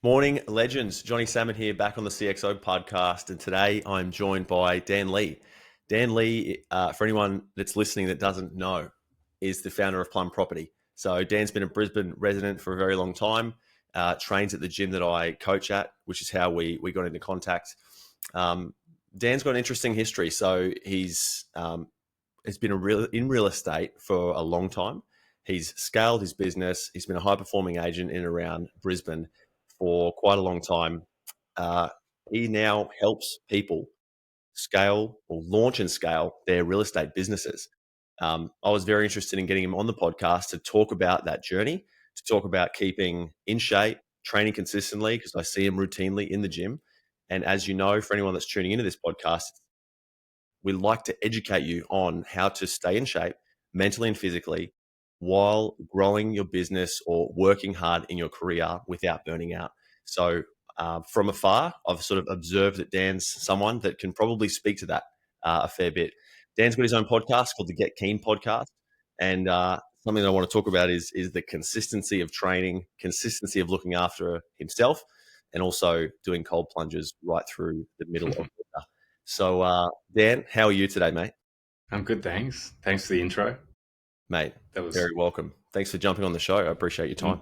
Morning, legends. Johnny Salmon here, back on the CXO podcast, and today I'm joined by Dan Lee. Dan Lee, for anyone that's listening that doesn't know, is the founder of Plum Property. So Dan's been a Brisbane resident for a very long time, trains at the gym that I coach at, which is how we got into contact. Dan's got an interesting history. So he's been in real estate for a long time. He's scaled his business. He's been a high performing agent in and around Brisbane for quite a long time. Uh, he now helps people scale or launch and scale their real estate businesses. I was very interested in getting him on the podcast to talk about that journey, to talk about keeping in shape, training consistently, because I see him routinely in the gym. And as you know, for anyone that's tuning into this podcast, we like to educate you on how to stay in shape mentally and physically while growing your business or working hard in your career without burning out. So, from afar, I've sort of observed that Dan's someone that can probably speak to that a fair bit. Dan's got his own podcast called the Get Keen podcast. And something that I want to talk about is the consistency of training, consistency of looking after himself, and also doing cold plunges right through the middle of winter. So, Dan, how are you today, mate? I'm good, thanks. Thanks for the intro. Mate, That was very welcome. Thanks for jumping on the show. I appreciate your time.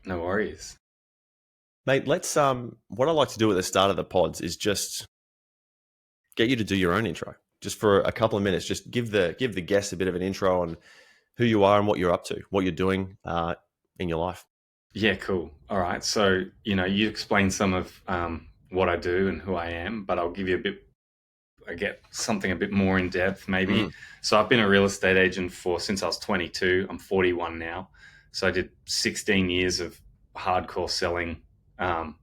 no worries. Mate, let's what I like to do at the start of the pods is just get you to do your own intro. Just for a couple of minutes, just give the guests a bit of an intro on who you are and what you're up to, what you're doing in your life. Yeah, cool. All right. So, you explained some of what I do and who I am, but I'll give you I get something a bit more in depth maybe. So I've been a real estate agent since I was 22. I'm 41 now. So I did 16 years of hardcore selling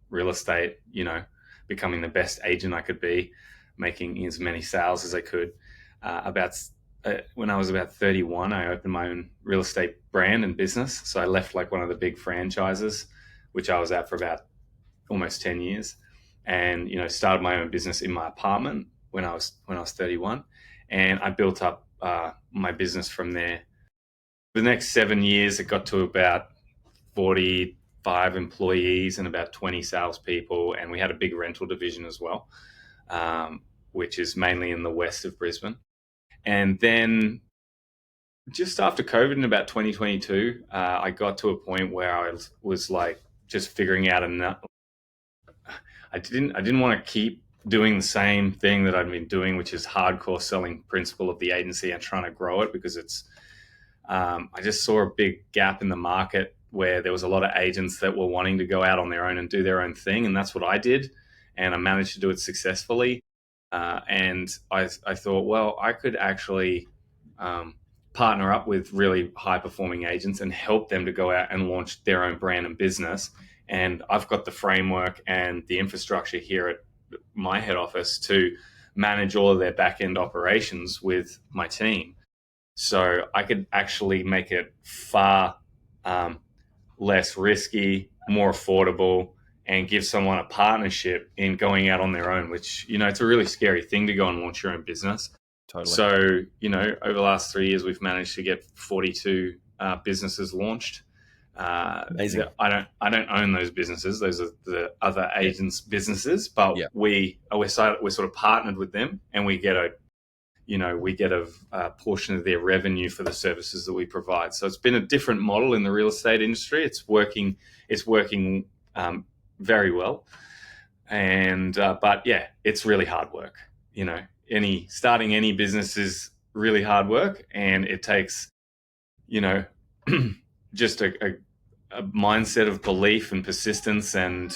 real estate, becoming the best agent I could be, making as many sales as I could. When I was about 31, I opened my own real estate brand and business. So I left like one of the big franchises, which I was at for about almost 10 years, and started my own business in my apartment when I was 31, and I built up my business from there. The next 7 years, it got to about 45 employees and about 20 salespeople, and we had a big rental division as well, which is mainly in the west of Brisbane. And then just after COVID in about 2022, I got to a point where I was like just figuring out enough. I didn't want to keep doing the same thing that I'd been doing, which is hardcore selling principle of the agency and trying to grow it, because I just saw a big gap in the market where there was a lot of agents that were wanting to go out on their own and do their own thing. And that's what I did. And I managed to do it successfully. And I thought, well, I could actually partner up with really high performing agents and help them to go out and launch their own brand and business. And I've got the framework and the infrastructure here at my head office to manage all of their back end operations with my team. So I could actually make it far less risky, more affordable, and give someone a partnership in going out on their own, which, it's a really scary thing to go and launch your own business. Totally. So, over the last 3 years, we've managed to get 42 businesses launched. Amazing. I don't own those businesses; those are the other agents' businesses. But Yeah. we're sort of partnered with them, and we get a portion of their revenue for the services that we provide. So it's been a different model in the real estate industry. It's working very well, and but yeah, it's really hard work. Starting any business is really hard work, and it takes just a mindset of belief and persistence and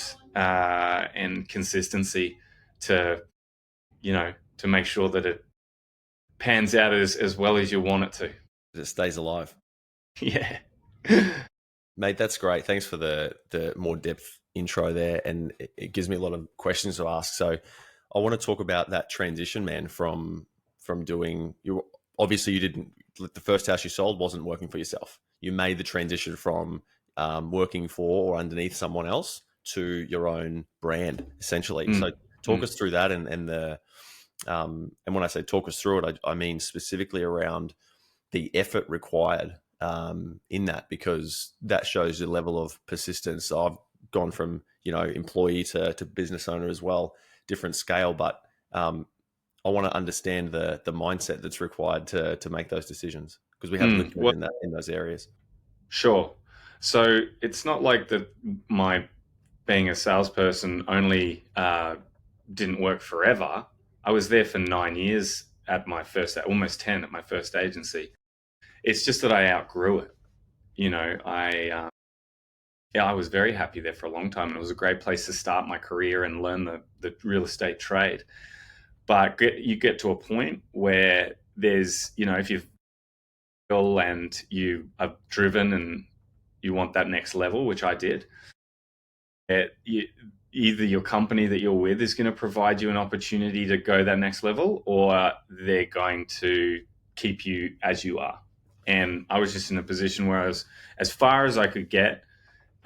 consistency to make sure that it pans out as well as you want it to. It stays alive. Yeah. Mate, that's great. Thanks for the more depth intro there, and it gives me a lot of questions to ask. So I want to talk about that transition, man, from doing obviously you didn't, the first house you sold wasn't working for yourself. You made the transition from working for or underneath someone else to your own brand, essentially. So talk us through that, and when I say talk us through it, I mean specifically around the effort required in that, because that shows the level of persistence. So I've gone from employee to business owner as well, different scale. But I want to understand the mindset that's required to make those decisions, because we have listeners Well, in those areas. sure. So it's not like that my being a salesperson only didn't work forever. I was there for 9 years at my first, almost 10 at my first agency. It's just that I outgrew it. I was very happy there for a long time, and it was a great place to start my career and learn the real estate trade. But you get to a point where there's, if you've and you are driven and you want that next level, which I did, either your company that you're with is going to provide you an opportunity to go that next level, or they're going to keep you as you are. And I was just in a position where I was as far as I could get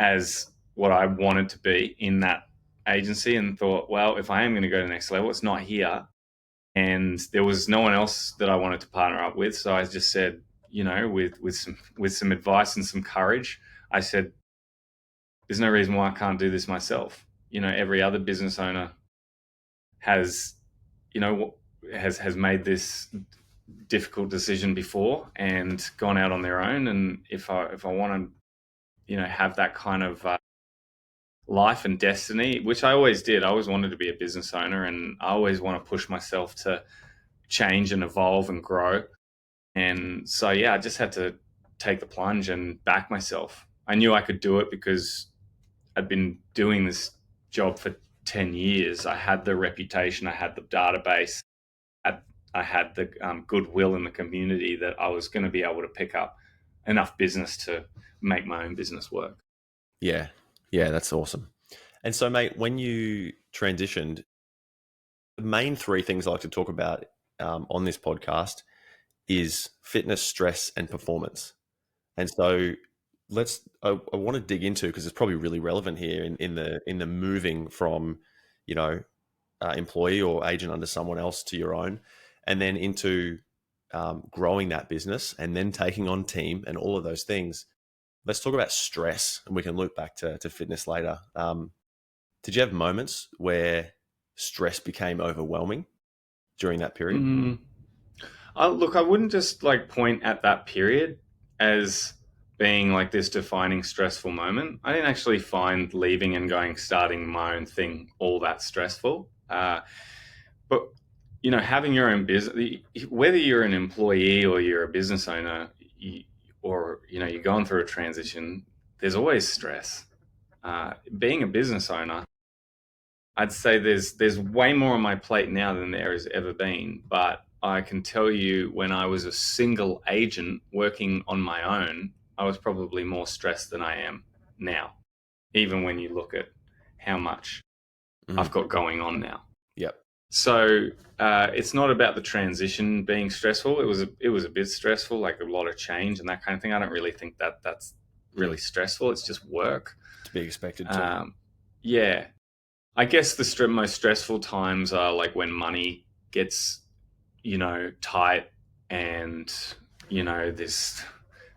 as what I wanted to be in that agency, and thought, well, if I am going to go to the next level, it's not here. And there was no one else that I wanted to partner up with. So I just said, with some advice and some courage, I said, there's no reason why I can't do this myself. Every other business owner has made this difficult decision before and gone out on their own. And if I want to, have that kind of life and destiny, which I always did, I always wanted to be a business owner, and I always want to push myself to change and evolve and grow. And so, I just had to take the plunge and back myself. I knew I could do it because I'd been doing this job for 10 years. I had the reputation, I had the database, I had the goodwill in the community that I was going to be able to pick up enough business to make my own business work. Yeah, that's awesome. And so, mate, when you transitioned, the main three things I like to talk about on this podcast is fitness, stress, and performance. And so I want to dig into, because it's probably really relevant here in the moving from, employee or agent under someone else to your own, and then into growing that business, and then taking on team and all of those things. Let's talk about stress, and we can loop back to fitness later. Did you have moments where stress became overwhelming during that period? Look, I wouldn't just point at that period as being like this defining stressful moment. I didn't actually find leaving and starting my own thing all that stressful. But having your own business, whether you're an employee or you're a business owner, or you're going through a transition, there's always stress. Being a business owner, I'd say there's way more on my plate now than there has ever been. But I can tell you, when I was a single agent working on my own, I was probably more stressed than I am now, even when you look at how much I've got going on now. Yep. So it's not about the transition being stressful. It was a bit stressful, like a lot of change and that kind of thing. I don't really think that's really stressful. It's just work. To be expected. Yeah. I guess the most stressful times are like when money gets, tight, and, there's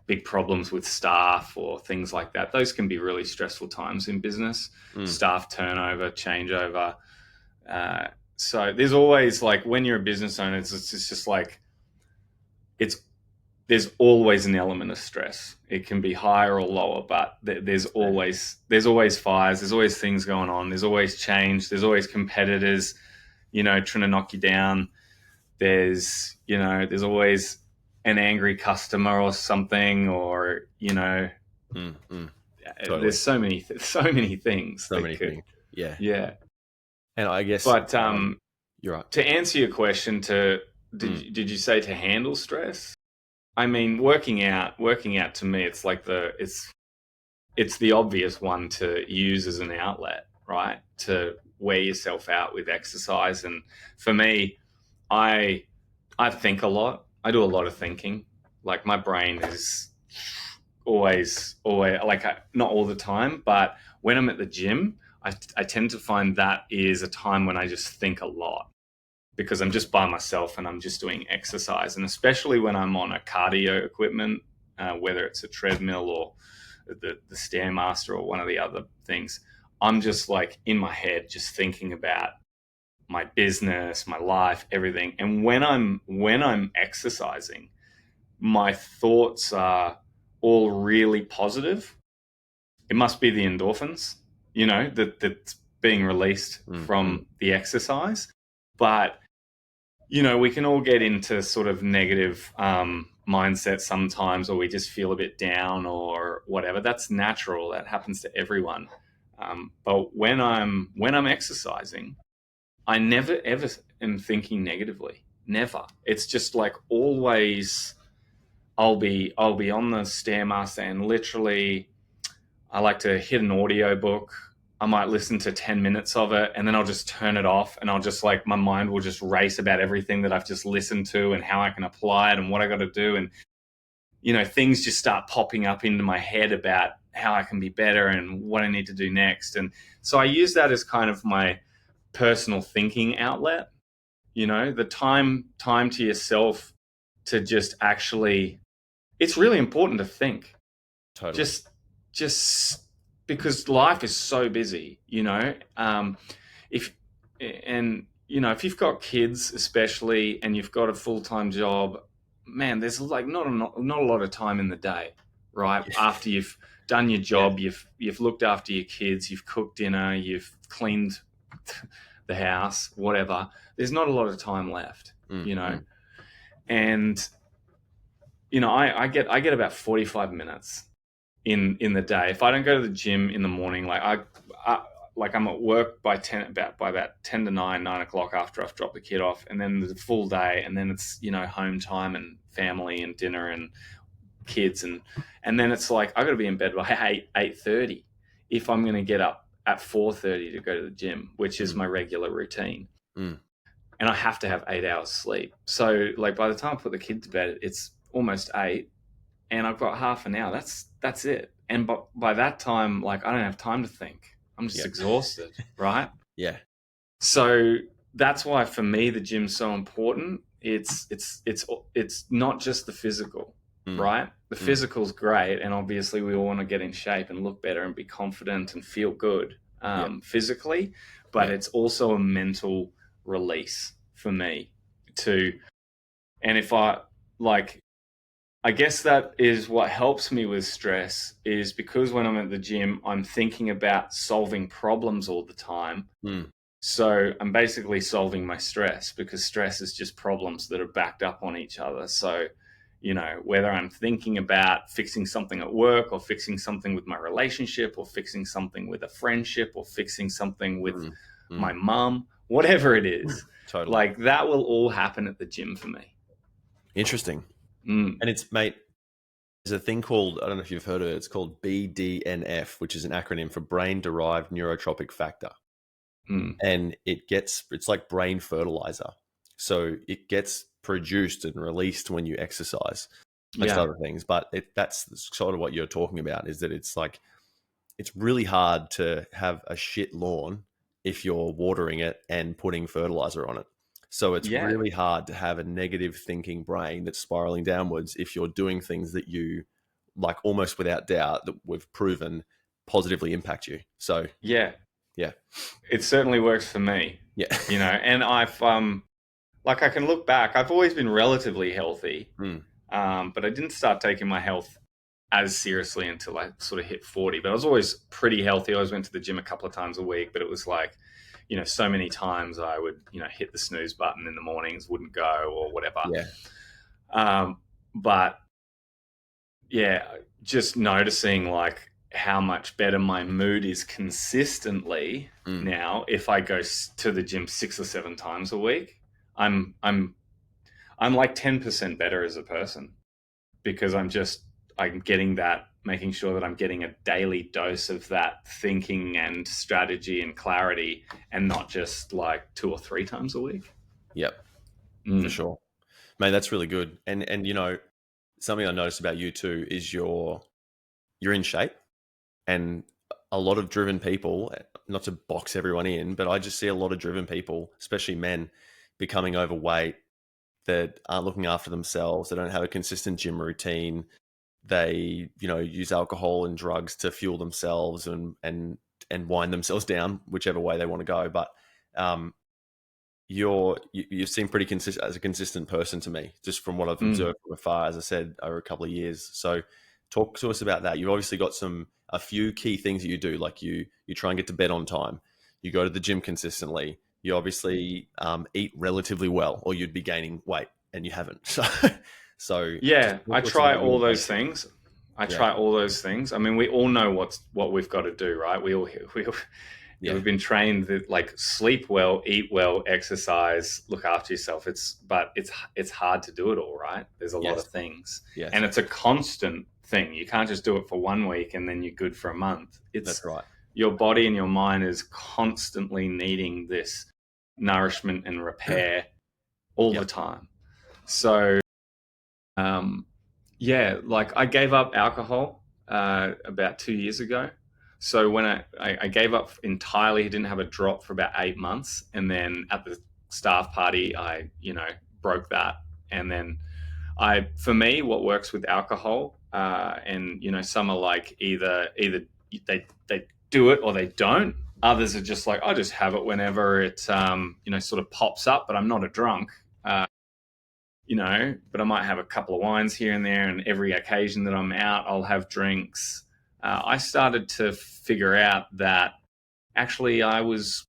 big problems with staff or things like that. Those can be really stressful times in business. Staff turnover, changeover. So there's always, like, when you're a business owner, it's just like, there's always an element of stress. It can be higher or lower, but there's always fires. There's always things going on. There's always change. There's always competitors, trying to knock you down. There's always an angry customer or something, or, Totally. There's so many things. So many things. Yeah. Yeah. And I guess, but you're right. To answer your question, did you say to handle stress? I mean, working out to me, it's like it's the obvious one to use as an outlet, right? To wear yourself out with exercise. And for me, I think a lot. I do a lot of thinking. Like, my brain is always like, not all the time, but when I'm at the gym, I tend to find that is a time when I just think a lot, because I'm just by myself and I'm just doing exercise. And especially when I'm on a cardio equipment, whether it's a treadmill or the Stairmaster or one of the other things, I'm just like in my head, just thinking about my business, my life, everything. And when I'm exercising, my thoughts are all really positive. It must be the endorphins, that's being released Mm-hmm. from the exercise. But we can all get into sort of negative mindset sometimes, or we just feel a bit down or whatever. That's natural. That happens to everyone. But when I'm exercising, I never ever am thinking negatively. Never. It's just like always. I'll be on the stairmaster, and literally I like to hit an audio book. I might listen to 10 minutes of it, and then I'll just turn it off, and I'll just like, my mind will just race about everything that I've just listened to and how I can apply it and what I got to do. And, things just start popping up into my head about how I can be better and what I need to do next. And so I use that as kind of my personal thinking outlet, the time to yourself to just actually, it's really important to think. Totally. Just because life is so busy, if if you've got kids especially, and you've got a full-time job, man, there's like not a lot of time in the day, right? After you've done your Yeah. job, you've looked after your kids, you've cooked dinner, you've cleaned the house, whatever. There's not a lot of time left, Mm-hmm. and I get about 45 minutes in the day. If I don't go to the gym in the morning, like I'm at work by about 10 to 9, 9 o'clock, after I've dropped the kid off, and then the full day, and then it's home time and family and dinner and kids, and then it's like I got to be in bed by 8:30 if I'm going to get up at 4:30 to go to the gym, which is my regular routine. Mm. And I have to have 8 hours sleep. So like by the time I put the kid to bed, it's almost 8, and I've got half an hour. That's it. And by that time, like, I don't have time to think. I'm just Yeah. exhausted, right? Yeah. So that's why for me the gym's so important. It's not just the physical, Mm. right? The physical's great, and obviously we all want to get in shape and look better and be confident and feel good Yeah. physically, but Yeah. it's also a mental release for me too. And if I guess that is what helps me with stress, is because when I'm at the gym, I'm thinking about solving problems all the time. Mm. So I'm basically solving my stress, because stress is just problems that are backed up on each other. So, whether I'm thinking about fixing something at work, or fixing something with my relationship, or fixing something with a friendship, or fixing something with Mm. my Mm. mum, whatever it is, Totally. like that will all happen at the gym for me. Interesting. Mm, And it's, mate, there's a thing called, I don't know if you've heard of it, it's called BDNF, which is an acronym for brain derived neurotropic factor. mm. And it's like brain fertilizer. So it gets produced and released when you exercise, amongst Yeah. other things. But that's sort of what you're talking about, is that it's like, it's really hard to have a shit lawn if you're watering it and putting fertilizer on it. So it's Yeah. really hard to have a negative thinking brain that's spiraling downwards if you're doing things that you, like, almost without doubt, that we've proven positively impact you. So Yeah. yeah. It certainly works for me, Yeah. and I've like, I can look back. I've always been relatively healthy, Mm. but I didn't start taking my health as seriously until I sort of hit 40. But I was always pretty healthy. I always went to the gym a couple of times a week, but it was like, so many times I would, hit the snooze button in the mornings, wouldn't go or whatever. Yeah. But yeah, just noticing like how much better my mood is consistently Mm. now if I go to the gym 6 or 7 times a week. I'm like 10% better as a person, because I'm getting that, making sure that I'm getting a daily dose of that thinking and strategy and clarity, and not just like 2 or 3 times a week. Yep. For Mm. sure. Man, that's really good. And something I noticed about you too is you're in shape, and a lot of driven people, not to box everyone in, but I just see a lot of driven people, especially men, becoming overweight, that aren't looking after themselves. They don't have a consistent gym routine. They, use alcohol and drugs to fuel themselves, and and wind themselves down whichever way they want to go. But you seem pretty consistent as a consistent person to me, just from what I've observed from afar, as I said, over a couple of years. So talk to us about that. You've obviously got a few key things that you do, like you try and get to bed on time, you go to the gym consistently, you obviously eat relatively well, or you'd be gaining weight, and you haven't. So just Yeah, talk I to us try about your all those basics. things. I Yeah, try all those things. I mean, we all know what we've got to do, right? yeah, We've been trained that like sleep well, eat well, exercise, look after yourself. It's hard to do it all, right? There's a lot yes, of things, yes, and it's a constant thing. You can't just do it for 1 week and then you're good for a month. that's It's right. your body and your mind is constantly needing this nourishment and repair all the Yep. time. So um, yeah, like I gave up alcohol about 2 years ago. So when I gave up entirely, didn't have a drop for about 8 months. And then at the staff party, I, broke that. And then for me, what works with alcohol, and, some are like either they do it or they don't. Others are just like, I just have it whenever it, sort of pops up, but I'm not a drunk. But I might have a couple of wines here and there, and every occasion that I'm out, I'll have drinks. I started to figure out that actually I was,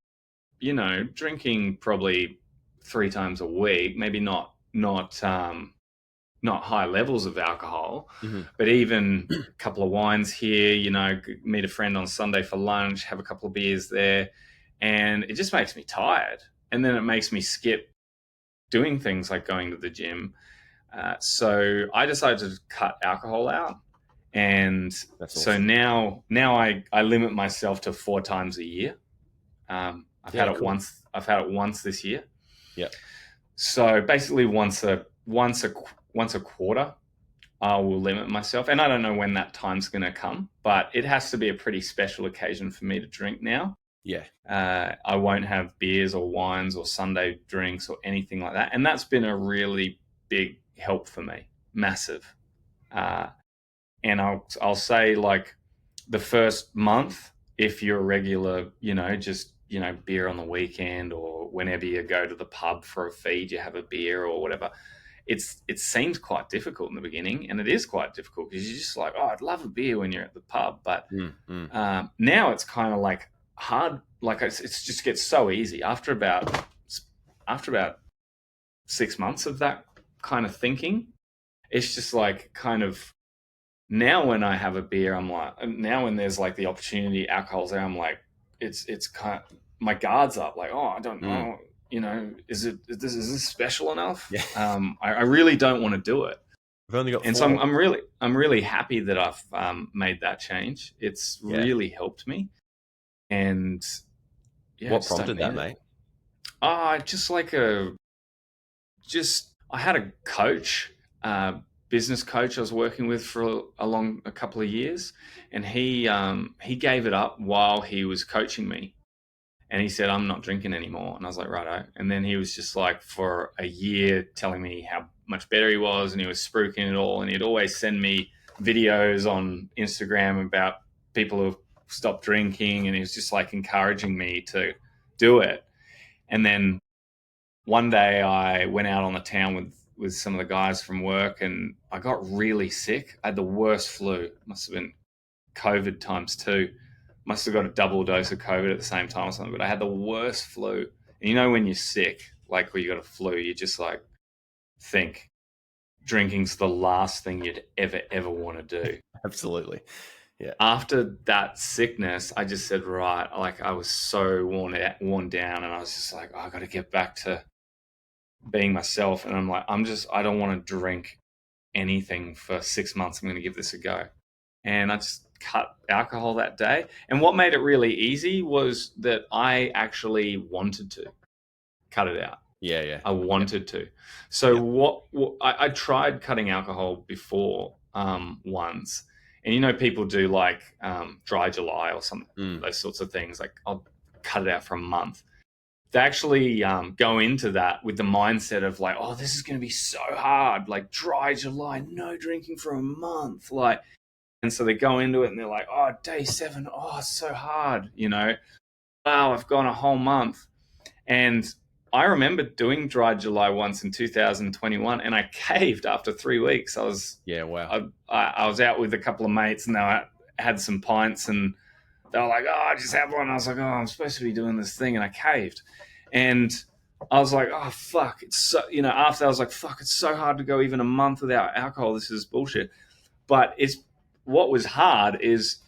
drinking probably 3 times a week, maybe not high levels of alcohol, Hmm. but even a couple of wines here, meet a friend on Sunday for lunch, have a couple of beers there, and it just makes me tired. And then it makes me skip doing things like going to the gym. So I decided to cut alcohol out, and That's so awesome. now I limit myself to 4 times a year. I've Yeah, had it cool. once. I've had it once this year. Yep. So basically, once a quarter, I will limit myself, and I don't know when that time's going to come, but it has to be a pretty special occasion for me to drink now. Yeah. I won't have beers or wines or Sunday drinks or anything like that. And that's been a really big help for me, massive. Uh, and I'll say like the first month, if you're a regular, just beer on the weekend or whenever you go to the pub for a feed, you have a beer or whatever. It seems quite difficult in the beginning, and it is quite difficult because you're just like, oh, I'd love a beer when you're at the pub, but Mm, mm. now it's kind of like hard. Like it's just gets so easy after about 6 months of that kind of thinking. It's just like kind of now when I have a beer, I'm like now when there's like the opportunity, alcohol's there, I'm like it's kind of my guard's up. Like I don't Mm. know, is this special enough? Yeah. I really don't want to do it. We've only got And so four. I'm really happy that I've made that change. It's Yeah. really helped me, and yeah, I What just don't prompted that, need it. mate? Just like I had a coach, business coach I was working with for a couple of years, and he gave it up while he was coaching me, and he said, I'm not drinking anymore. And I was like, righto. And then he was just like, for a year, telling me how much better he was, and he was spruiking it all. And he'd always send me videos on Instagram about people who've stopped drinking. And he was just like encouraging me to do it. And then one day I went out on the town with some of the guys from work, and I got really sick. I had the worst flu. Must have been COVID times two. Must have got a double dose of COVID at the same time or something. But I had the worst flu. And when you're sick, like when you got a flu, you just like think drinking's the last thing you'd ever want to do. Absolutely. Yeah. After that sickness, I just said, right, like I was so worn down, and I was just like, oh, I got to get back to being myself. And I'm like, I don't want to drink anything for 6 months. I'm going to give this a go. And I just cut alcohol that day. And what made it really easy was that I actually wanted to cut it out. Yeah. Yeah. I Yep. wanted to. So Yep. I tried cutting alcohol before once. And people do like dry July or some Mm. those sorts of things. Like I'll cut it out for a month. They actually go into that with the mindset of like, oh, this is going to be so hard. Like dry July, no drinking for a month. Like, And so they go into it and they're like, oh, day 7, oh, it's so hard, wow, I've gone a whole month. And I remember doing Dry July once in 2021, and I caved after 3 weeks. Wow. I was out with a couple of mates, and they had some pints, and they were like, "Oh, I just have one." I was like, "Oh, I'm supposed to be doing this thing," and I caved. And I was like, "Oh, fuck!" It's so, After I was like, "Fuck!" It's so hard to go even a month without alcohol. This is bullshit. But what was hard is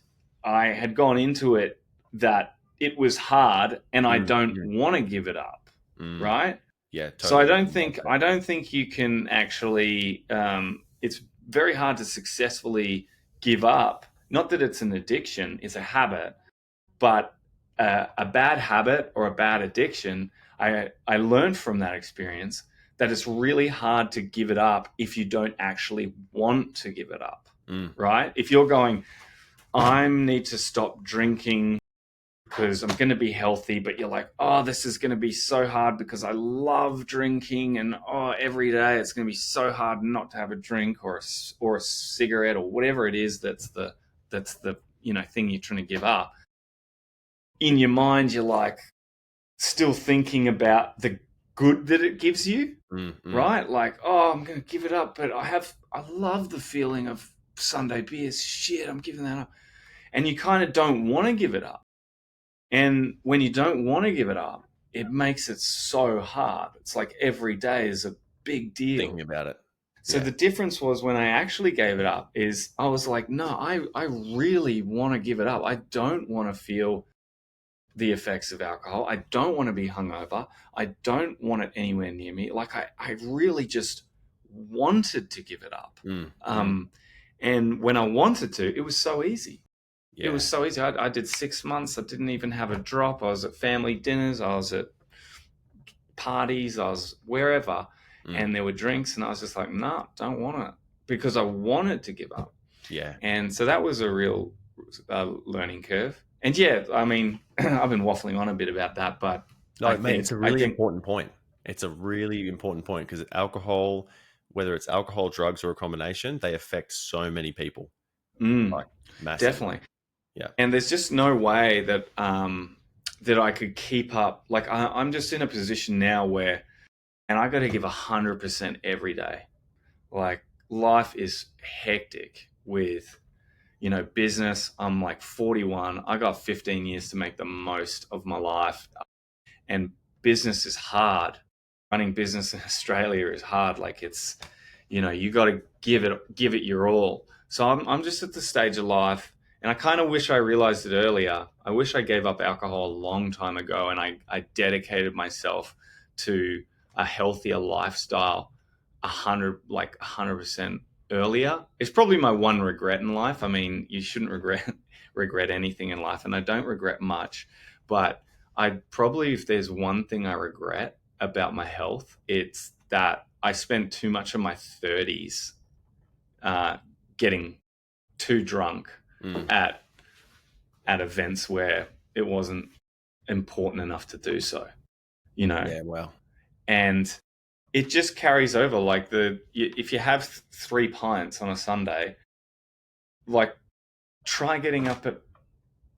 I had gone into it that it was hard, and I don't want to give it up, right? Yeah, So I totally. don't think you can actually. It's very hard to successfully give up. Not that it's an addiction; it's a habit. But a bad habit or a bad addiction, I learned from that experience that it's really hard to give it up if you don't actually want to give it up, right? If you're going, I need to stop drinking because I'm going to be healthy, but you're like, oh, this is going to be so hard because I love drinking, and every day it's going to be so hard not to have a drink or a cigarette or whatever it is that's the thing you're trying to give up. In your mind, you're like still thinking about the good that it gives you, right? Like, oh, I'm going to give it up, but I love the feeling of Sunday beers. Shit, I'm giving that up. And you kind of don't want to give it up. And when you don't want to give it up, it makes it so hard. It's like every day is a big deal. Thinking about it. So the difference was when I actually gave it up is I was like, no, I really want to give it up. I don't want to feel the effects of alcohol. I don't want to be hungover. I don't want it anywhere near me. Like I really just wanted to give it up. And when I wanted to, it was so easy. Yeah. It was so easy. I did 6 months. I didn't even have a drop. I was at family dinners. I was at parties. I was wherever. And there were drinks. And I was just like, nah, don't want it. Because I wanted to give up. Yeah. And so that was a real learning curve. And yeah, I mean, I've been waffling on a bit about that, but it's a really important point. It's a really important point because alcohol, whether it's alcohol, drugs, or a combination, they affect so many people. Like, massively. Definitely. Yeah. And there's just no way that that I could keep up. Like I'm just in a position now where, and I got to give 100% every day. Like life is hectic with, business. I'm like 41. I got 15 years to make the most of my life. And business is hard. Running business in Australia is hard. Like it's, you got to give it your all. So I'm just at the stage of life, and I kind of wish I realized it earlier. I wish I gave up alcohol a long time ago, and I dedicated myself to a healthier lifestyle 100% earlier. It's probably my one regret in life. I mean, you shouldn't regret anything in life, and I don't regret much. But if there's one thing I regret about my health, it's that I spent too much of my 30s getting too drunk at events where it wasn't important enough to do so. Yeah, wow. And it just carries over. Like if you have 3 pints on a Sunday, like try getting up at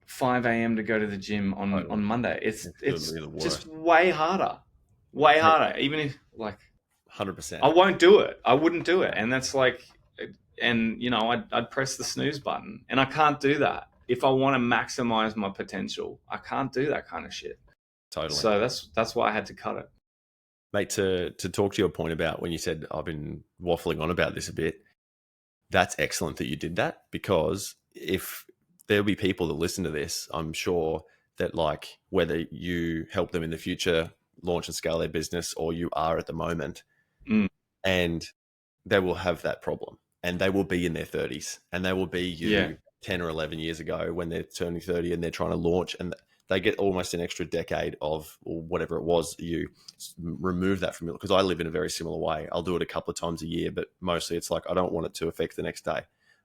5 a.m. to go to the gym on Monday. It's just way harder. Even if 100%. I won't do it. I wouldn't do it. And that's like, and I'd press the snooze button, and I can't do that. If I want to maximize my potential, I can't do that kind of shit. Totally. So that's why I had to cut it. Mate, to talk to your point about when you said I've been waffling on about this a bit, that's excellent that you did that, because if there'll be people that listen to this, I'm sure that like whether you help them in the future launch and scale their business or you are at the moment, and they will have that problem, and they will be in their 30s, and they will be you 10 or 11 years ago when they're turning 30 and they're trying to launch, and they get almost an extra decade of, or whatever it was, you remove that from it. Because I live in a very similar way. I'll do it a couple of times a year, but mostly it's like I don't want it to affect the next day.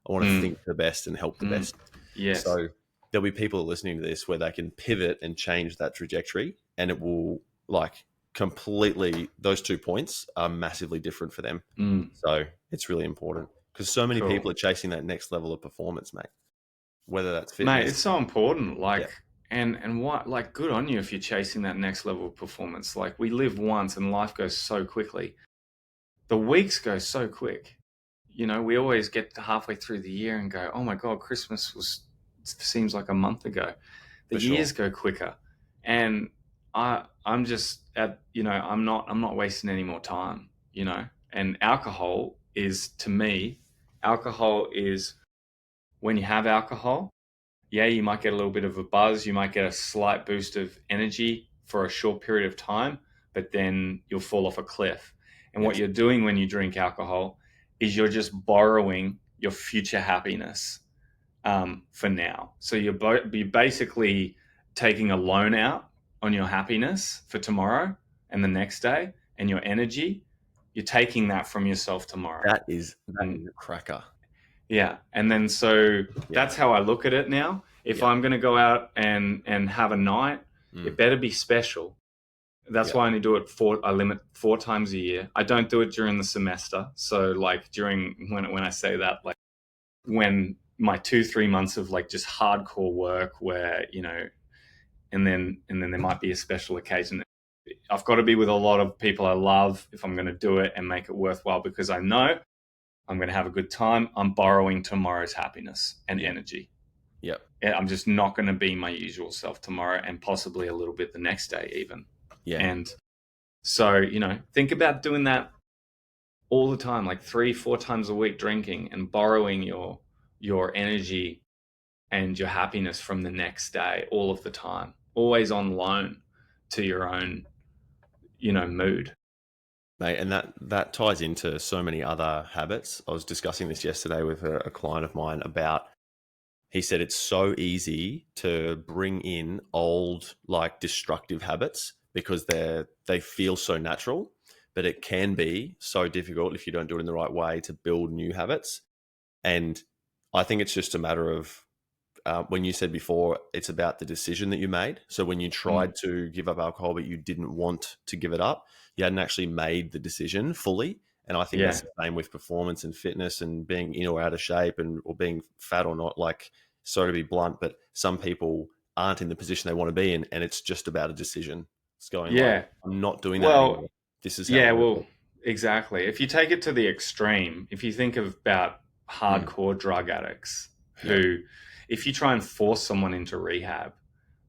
I want to think the best and help the best. Yes. So there'll be people listening to this where they can pivot and change that trajectory, and it will like completely, those 2 points are massively different for them. So it's really important. because so many Cool. people are chasing that next level of performance, mate. Whether that's Mate, fitness, it's so important. yeah, And what, like, good on you if you're chasing that next level of performance. Like, we live once and life goes so quickly. The weeks go so quick. We always get to halfway through the year and go, oh my God, Christmas seems like a month ago. The for sure. years go quicker. And I'm just I'm not wasting any more time. And alcohol is when you have alcohol, yeah, you might get a little bit of a buzz, you might get a slight boost of energy for a short period of time, but then you'll fall off a cliff. And what Yes, you're doing when you drink alcohol is you're just borrowing your future happiness for now. So you're basically taking a loan out on your happiness for tomorrow and the next day and your energy. You're taking that from yourself tomorrow. that is And a cracker. yeah, and then so Yeah, that's how I look at it now. If yeah, I'm going to go out and have a night, mm, it better be special. That's yeah, why I only do it I limit 4 times a year. I don't do it during the semester. So like during when I say that, like when my 2-3 months of like just hardcore work where, and then there might be a special occasion. I've got to be with a lot of people I love if I'm going to do it and make it worthwhile, because I know I'm going to have a good time. I'm borrowing tomorrow's happiness and yeah, energy. yeah, I'm just not going to be my usual self tomorrow, and possibly a little bit the next day even. yeah. And so, think about doing that all the time, like 3-4 times a week, drinking and borrowing your energy and your happiness from the next day all of the time, always on loan to your own, mood. Mate, and that ties into so many other habits. I was discussing this yesterday with a client of mine about. He said it's so easy to bring in old, like destructive habits because they feel so natural, but it can be so difficult if you don't do it in the right way to build new habits. And I think it's just a matter of when you said before, it's about the decision that you made. So when you Mm. tried to give up alcohol, but you didn't want to give it up, you hadn't actually made the decision fully. And I think that's Yeah. the same with performance and fitness and being in or out of shape and or being fat or not. Like, sorry to be blunt, but some people aren't in the position they want to be in, and it's just about a decision. It's going like, Yeah. I'm not doing that Well, anymore. This is how I yeah, want to well, be. exactly. If you take it to the extreme, if you think about Mm, hardcore drug addicts yeah. who, if you try and force someone into rehab,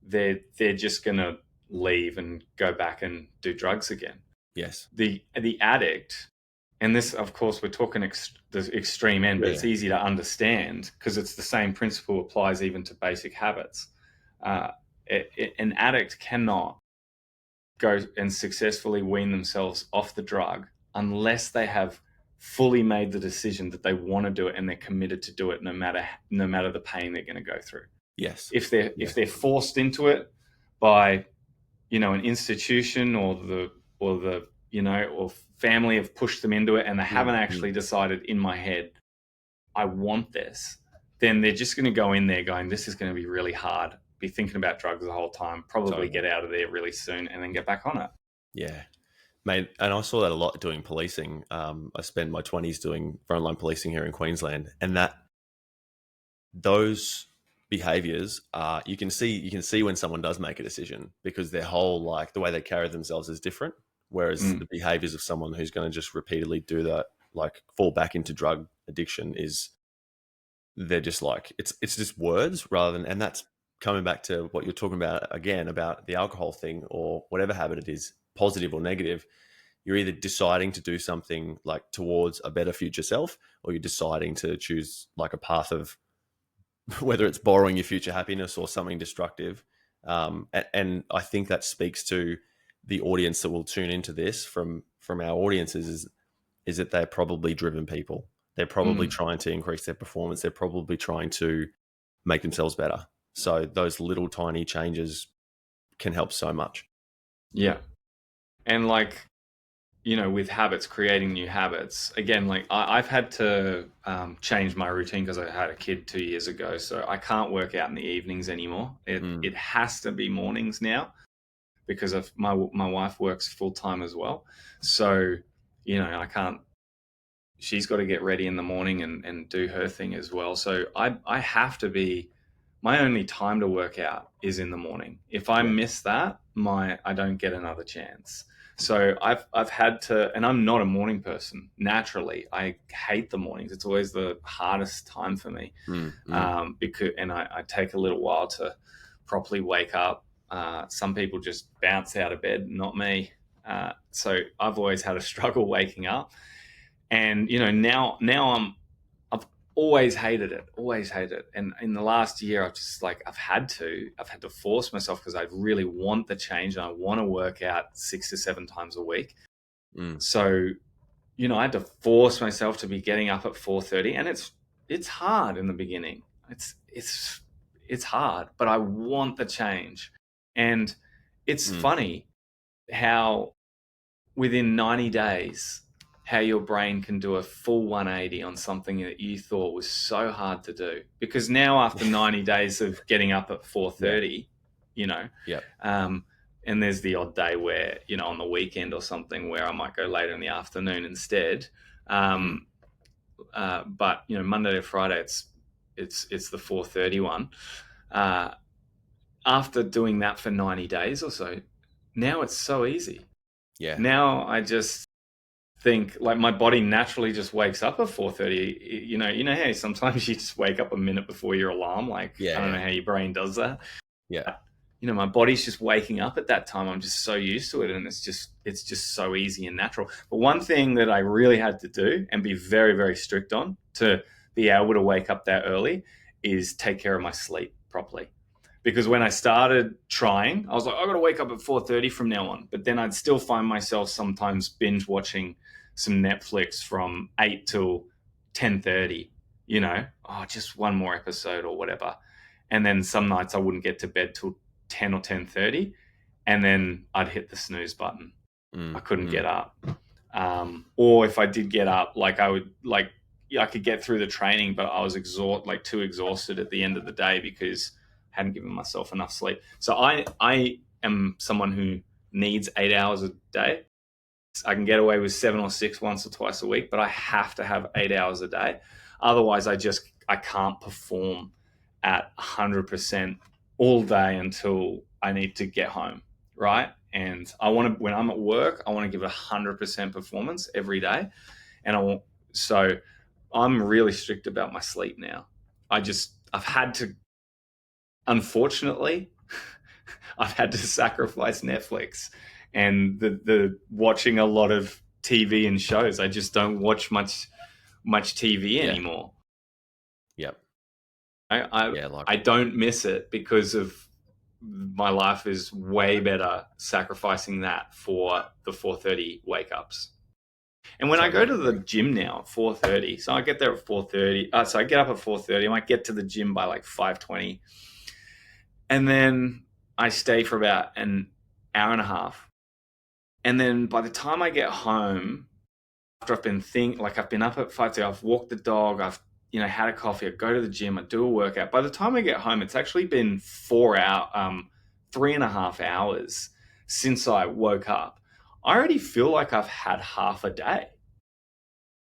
they're just gonna leave and go back and do drugs again. Yes. The addict, and this, of course, we're talking the extreme end, Yeah. but Yeah. it's easy to understand because it's the same principle applies even to basic habits. Uh, an addict cannot go and successfully wean themselves off the drug unless they have fully made the decision that they want to do it and they're committed to do it, no matter the pain they're going to go through. Yes. If they're Yes. forced into it by an institution, or family have pushed them into it, and they Mm, haven't mm. actually decided in my head, I want this, then they're just going to go in there going, this is going to be really hard, be thinking about drugs the whole time, probably Totally. get out of there really soon and then get back on it. Yeah. Mate, and I saw that a lot doing policing. I spent my 20s doing frontline policing here in Queensland, and those behaviors are you can see when someone does make a decision because their whole like the way they carry themselves is different. Whereas Mm, the behaviors of someone who's going to just repeatedly do that, like fall back into drug addiction, is they're just like it's just words rather than, and that's coming back to what you're talking about again about the alcohol thing or whatever habit it is, positive or negative. You're either deciding to do something like towards a better future self, or you're deciding to choose like a path of whether it's borrowing your future happiness or something destructive. And I think that speaks to the audience that will tune into this from our audiences is that they're probably driven people. They're probably mm, trying to increase their performance. They're probably trying to make themselves better. So those little tiny changes can help so much. yeah. And like, with habits, creating new habits, again, like I've had to change my routine because I had a kid 2 years ago. So I can't work out in the evenings anymore. It, Mm, it has to be mornings now because of my wife works full time as well. So, I can't she's got to get ready in the morning and do her thing as well. So I have to be, my only time to work out is in the morning. If I miss that, I don't get another chance. So I've had to, and I'm not a morning person naturally. I hate the mornings. It's always the hardest time for me, because I take a little while to properly wake up. Some people just bounce out of bed, not me. So I've always had a struggle waking up, and I've always hated it. And in the last year, I've had to force myself, because I really want the change and I want to work out 6 to 7 times a week. So, I had to force myself to be getting up at 4:30, and it's hard in the beginning. It's hard, but I want the change. And it's funny how within 90 days, how your brain can do a full 180 on something that you thought was so hard to do. Because now, after 90 days of getting up at 4:30, and there's the odd day where, on the weekend or something, where I might go later in the afternoon instead. But Monday to Friday, it's the 4:30 one. After doing that for 90 days or so, now it's so easy. Yeah. Now I just think, like, my body naturally just wakes up at 4:30. You know how sometimes you just wake up a minute before your alarm. I don't know how your brain does that. Yeah. My body's just waking up at that time. I'm just so used to it, and it's just so easy and natural. But one thing that I really had to do and be very, very strict on to be able to wake up that early is take care of my sleep properly. Because when I started trying, I was like, I've got to wake up at 4:30 from now on. But then I'd still find myself sometimes binge watching some Netflix from 8 till 10:30, just one more episode or whatever. And then some nights I wouldn't get to bed till 10 or 10:30, and then I'd hit the snooze button. I couldn't get up. Or if I did get up, I could get through the training, but I was too exhausted at the end of the day because I hadn't given myself enough sleep. So I am someone who needs 8 hours a day. I can get away with 7 or 6 once or twice a week, but I have to have 8 hours a day. Otherwise, I can't perform at 100% all day until I need to get home, right? And when I'm at work, I want to give it 100% performance every day. So I'm really strict about my sleep now. I've had to, unfortunately, I've had to sacrifice Netflix and the watching a lot of TV and shows. I just don't watch much TV anymore. Yep. I don't miss it because of my life is way better sacrificing that for the 4:30 wake ups. And when I go to the gym now at 4:30, so I get there at 4:30. So I get up at 4:30. I might get to the gym by like 5:20, and then I stay for about an hour and a half. And then by the time I get home, after I've been up at 5:30, I've walked the dog, I've had a coffee, I go to the gym, I do a workout. By the time I get home, it's actually been 3.5 hours since I woke up. I already feel like I've had half a day,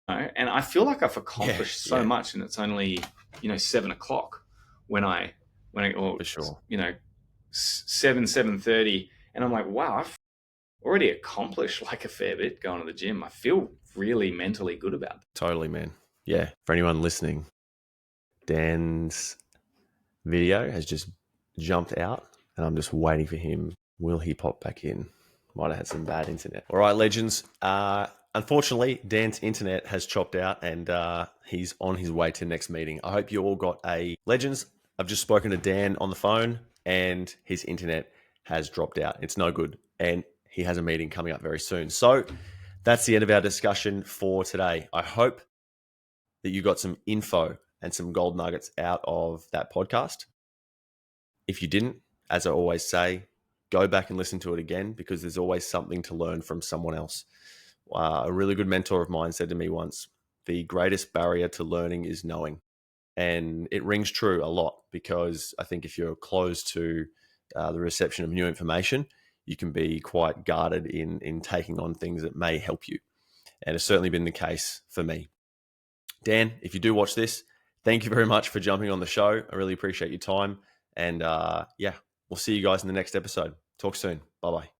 and I feel like I've accomplished so much, and it's only 7 o'clock when I for sure 7:30, and I'm like, wow, I've already accomplished like a fair bit going to the gym. I feel really mentally good about it. Totally, man. Yeah, for anyone listening, Dan's video has just jumped out, and I'm just waiting for him. Will he pop back in? Might have had some bad internet. All right, legends. Unfortunately, Dan's internet has chopped out, and he's on his way to the next meeting. I hope you all got legends. I've just spoken to Dan on the phone, and his internet has dropped out. It's no good, and he has a meeting coming up very soon. So that's the end of our discussion for today. I hope that you got some info and some gold nuggets out of that podcast. If you didn't, as I always say, go back and listen to it again, because there's always something to learn from someone else. A really good mentor of mine said to me once, the greatest barrier to learning is knowing. And it rings true a lot, because I think if you're closed to the reception of new information, you can be quite guarded in taking on things that may help you. And it's certainly been the case for me. Dan, if you do watch this, thank you very much for jumping on the show. I really appreciate your time. And yeah, we'll see you guys in the next episode. Talk soon. Bye bye.